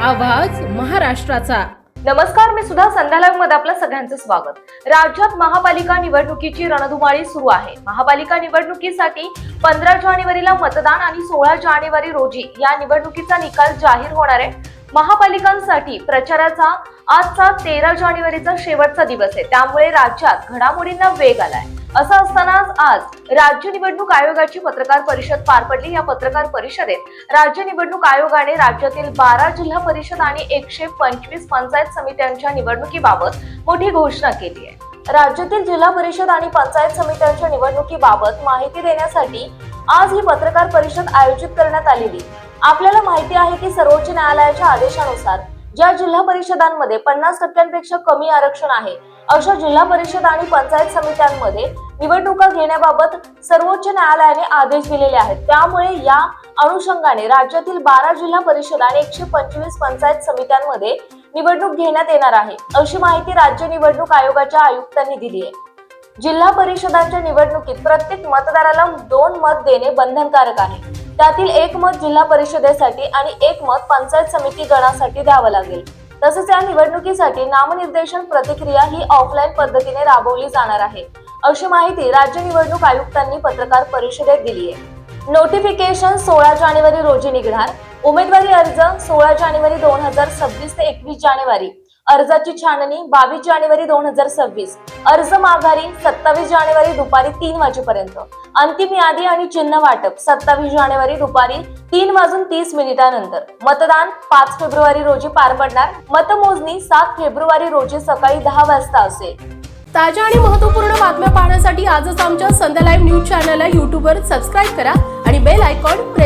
आवाज महाराष्ट्राचा। नमस्कार, मी सुद्धा संध्या लाईव्ह मध्ये आपलं सगळ्यांचं स्वागत। राज्यात महापालिका निवडणुकीची रणधुमाळी सुरू आहे। महापालिका निवडणुकीसाठी 15 जानेवारीला मतदान आणि 16 जानेवारी रोजी या निवडणुकीचा निकाल जाहीर होणार आहे। महापालिकांसाठी प्रचाराचा आजचा 13 जानेवारीचा शेवटचा दिवस आहे, त्यामुळे राज्यात घडामोडींना वेग आलाय। असं असतानाच आज राज्य निवडणूक आयोगाची पत्रकार परिषद पार पडली। या पत्रकार परिषदेत राज्य निवडणूक आयोगाने राज्यातील 12 जिल्हा परिषद आणि 125 पंचायत समित्यांच्या निवडणुकीबाबत मोठी घोषणा केली आहे। राज्यातील जिल्हा परिषद आणि पंचायत समित्यांच्या निवडणुकीबाबत माहिती देण्यासाठी आज ही पत्रकार परिषद आयोजित करण्यात आलेली। आपल्याला माहिती आहे की सर्वोच्च न्यायालयाच्या आदेशानुसार ज्या जिल्हा परिषदांमध्ये 50% कमी आरक्षण आहे अशा जिल्हा परिषद आणि पंचायत समित्यांमध्ये निवडणुका घेण्याबाबत सर्वोच्च न्यायालयाने आदेश दिलेले आहेत। त्यामुळे या अनुषंगाने राज्यातील 12 जिल्हा परिषद आणि 125 पंचायत समित्यांमध्ये निवडणूक घेण्यात येणार आहे, अशी माहिती राज्य निवडणूक आयोगाच्या आयुक्तांनी दिली आहे। जिल्हा परिषदांच्या निवडणुकीत प्रत्येक मतदाराला 2 मत देणे बंधनकारक आहे। त्यातील 1 मत जिल्हा परिषदेसाठी आणि 1 मत पंचायत समिती गणासाठी द्यावं लागेल। तसेच या निवडणुकीसाठी नामनिर्देशन प्रतिक्रिया ही ऑफलाईन पद्धतीने राबवली जाणार आहे, अशी माहिती राज्य निवडणूक आयुक्तांनी पत्रकार परिषदेत दिली आहे। नोटिफिकेशन 16 जानेवारी रोजी निघणार। उमेदवारी अर्ज 16 जानेवारी 2026 ते 21 जानेवारी। अर्जाची छाननी 22 जानेवारी 2026। अर्ज माघारी 27 जानेवारी दुपारी 3 वाजेपर्यंत। अंतिम यादी आणि चिन्ह वाटप 27 जानेवारी दुपारी 3:30 नंतर। मतदान 5 फेब्रुवारी रोजी पार पडणार। मतमोजणी 7 फेब्रुवारी रोजी सकाळी 10 वाजता असेल। ताज्या आणि महत्त्वपूर्ण बातम्या पाहण्यासाठी आजच आमच्या संध्या लाईव्ह न्यूज चॅनलला YouTube वर सबस्क्राईब करा आणि बेल आयकॉन प्रेस